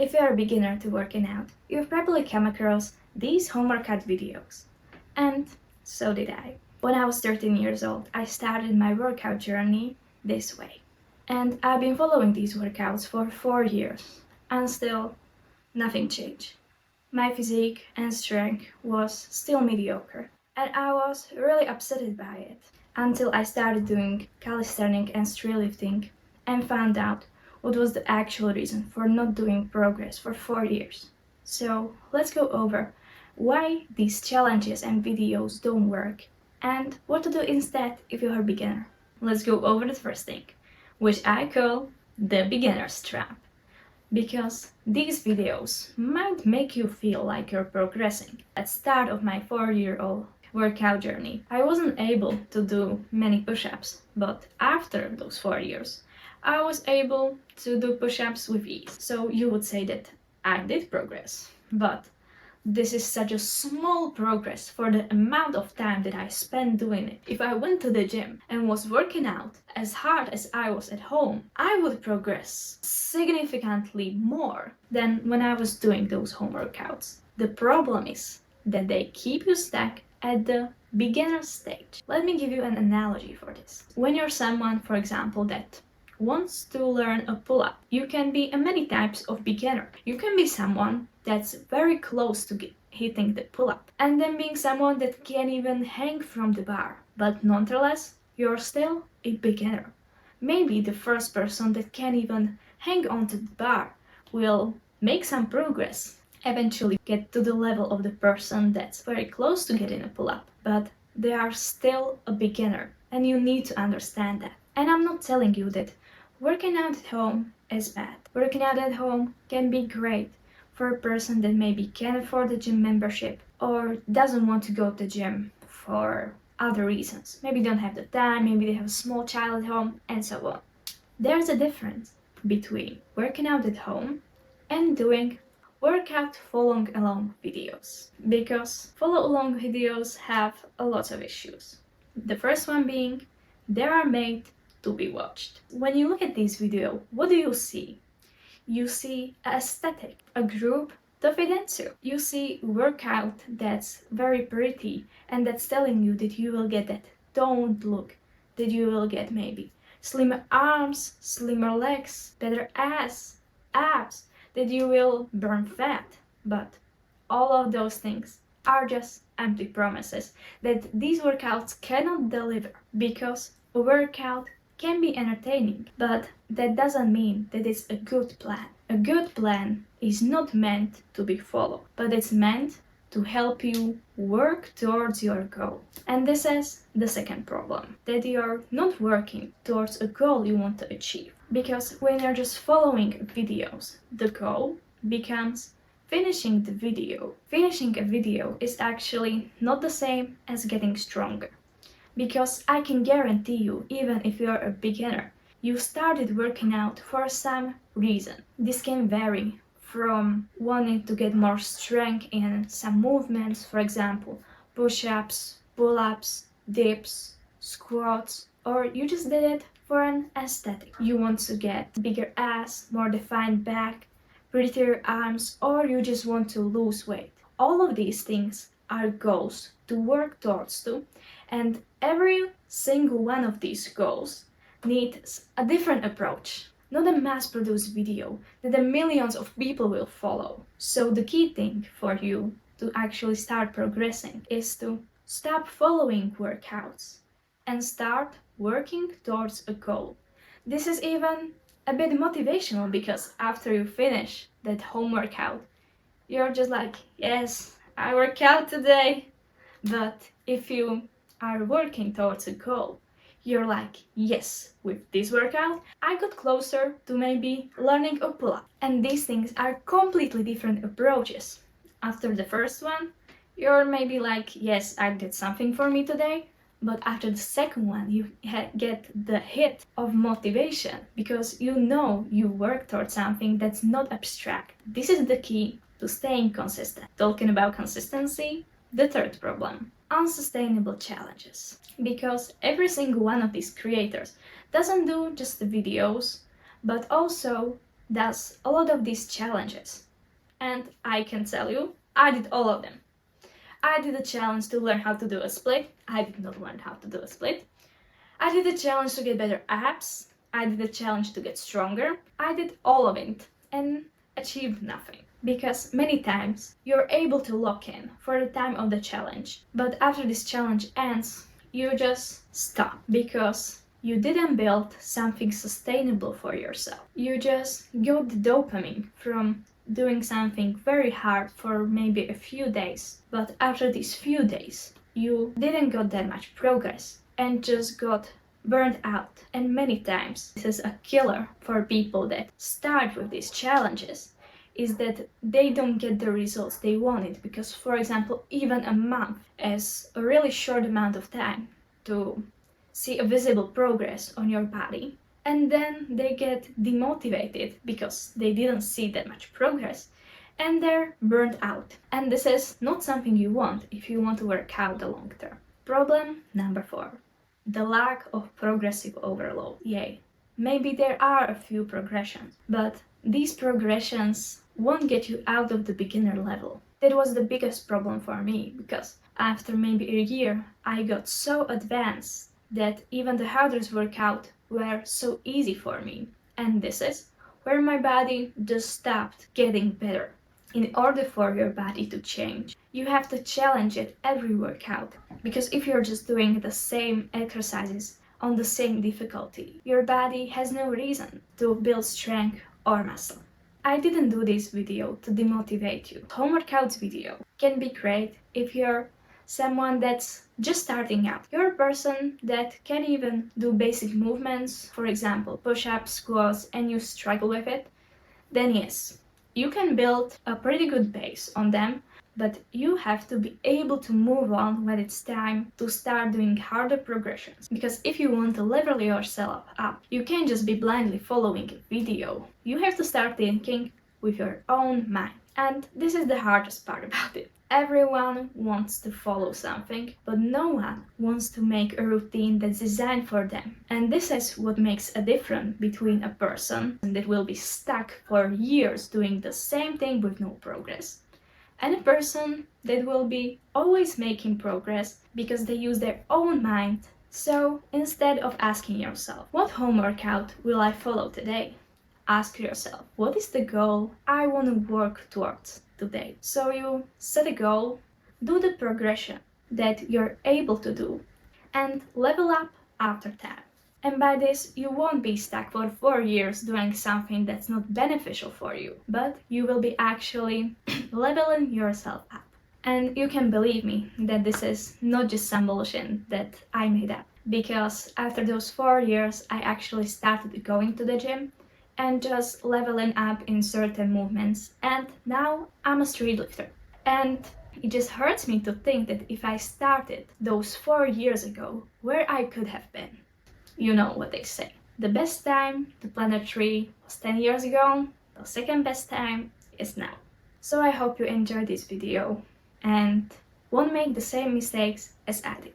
If you're a beginner to working out, you've probably come across these home workout videos. And so did I. When I was 13 years old, I started my workout journey this way. And I've been following these workouts for 4 years, and still nothing changed. My physique and strength was still mediocre, and I was really upset by it until I started doing calisthenics and street lifting and found out what was the actual reason for not doing progress for 4 years. So let's go over why these challenges and videos don't work and what to do instead if you're a beginner. Let's go over the first thing, which I call the beginner's trap. Because these videos might make you feel like you're progressing. At the start of my 4-year-old workout journey, I wasn't able to do many push-ups, but after those 4 years, I was able to do push-ups with ease. So you would say that I did progress, but this is such a small progress for the amount of time that I spent doing it. If I went to the gym and was working out as hard as I was at home, I would progress significantly more than when I was doing those home workouts. The problem is that they keep you stuck at the beginner stage. Let me give you an analogy for this. When you're someone, for example, that wants to learn a pull-up, you can be a many types of beginner. You can be someone that's very close to hitting the pull-up, and then being someone that can't even hang from the bar. But nonetheless, you're still a beginner. Maybe the first person that can't even hang onto the bar will make some progress, eventually get to the level of the person that's very close to getting a pull-up, but they are still a beginner, and you need to understand that. And I'm not telling you that working out at home is bad. Working out at home can be great for a person that maybe can't afford a gym membership or doesn't want to go to the gym for other reasons. Maybe don't have the time, maybe they have a small child at home, and so on. There's a difference between working out at home and doing workout follow-along videos, because follow-along videos have a lot of issues. The first one being they are made to be watched. When you look at this video, what do you see? You see an aesthetic, a group to fit into. You see workout that's very pretty and that's telling you that you will get that toned look, that you will get maybe slimmer arms, slimmer legs, better ass, abs, that you will burn fat. But all of those things are just empty promises that these workouts cannot deliver, because a workout can be entertaining, but that doesn't mean that it's a good plan. A good plan is not meant to be followed, but it's meant to help you work towards your goal. And this is the second problem, that you're not working towards a goal you want to achieve. Because when you're just following videos, the goal becomes finishing the video. Finishing a video is actually not the same as getting stronger. Because I can guarantee you, even if you're a beginner, you started working out for some reason. This can vary from wanting to get more strength in some movements, for example, push-ups, pull-ups, dips, squats, or you just did it for an aesthetic. You want to get bigger ass, more defined back, prettier arms, or you just want to lose weight. All of these things are goals to work towards to, and every single one of these goals needs a different approach, not a mass-produced video that the millions of people will follow. So the key thing for you to actually start progressing is to stop following workouts and start working towards a goal. This is even a bit motivational, because after you finish that home workout, you're just like, yes, I work out today. But if you are working towards a goal, you're like, yes, with this workout, I got closer to maybe learning a pull-up. And these things are completely different approaches. After the first one, you're maybe like, yes, I did something for me today. But after the second one, you get the hit of motivation, because you know you work towards something that's not abstract. This is the key to staying consistent. Talking about consistency, the third problem, unsustainable challenges. Because every single one of these creators doesn't do just the videos, but also does a lot of these challenges. And I can tell you, I did all of them. I did a challenge to learn how to do a split. I did not learn how to do a split. I did a challenge to get better abs. I did a challenge to get stronger. I did all of it and achieved nothing. Because many times you're able to lock in for the time of the challenge, but after this challenge ends, you just stop because you didn't build something sustainable for yourself. You just got the dopamine from doing something very hard for maybe a few days, but after these few days, you didn't got that much progress and just got burned out. And many times this is a killer for people that start with these challenges, is that they don't get the results they wanted, because for example even a month is a really short amount of time to see a visible progress on your body, and then they get demotivated because they didn't see that much progress and they're burned out. And this is not something you want if you want to work out the long term. Problem number 4. The lack of progressive overload. Yay. Maybe there are a few progressions, but these progressions won't get you out of the beginner level. That was the biggest problem for me, because after maybe a year, I got so advanced that even the hardest workout were so easy for me. And this is where my body just stopped getting better. In order for your body to change, you have to challenge it every workout. Because if you're just doing the same exercises on the same difficulty, your body has no reason to build strength or muscle. I didn't do this video to demotivate you. Home workouts video can be great if you're someone that's just starting out. You're a person that can even do basic movements, for example, push-ups, squats, and you struggle with it, then yes, you can build a pretty good base on them, but you have to be able to move on when it's time to start doing harder progressions. Because if you want to level yourself up, you can't just be blindly following a video. You have to start thinking with your own mind. And this is the hardest part about it. Everyone wants to follow something, but no one wants to make a routine that's designed for them. And this is what makes a difference between a person that will be stuck for years doing the same thing with no progress, and a person that will be always making progress because they use their own mind. So instead of asking yourself, what home workout will I follow today? Ask yourself, what is the goal I want to work towards today? So you set a goal, do the progression that you're able to do, and level up after time. And by this, you won't be stuck for 4 years doing something that's not beneficial for you, but you will be actually leveling yourself up. And you can believe me that this is not just some bullshit that I made up, because after those 4 years, I actually started going to the gym and just leveling up in certain movements, and now I'm a street lifter. And it just hurts me to think that if I started those 4 years ago, where I could have been. You know what they say. The best time to plant a tree was 10 years ago, the second best time is now. So I hope you enjoyed this video and won't make the same mistakes as I did.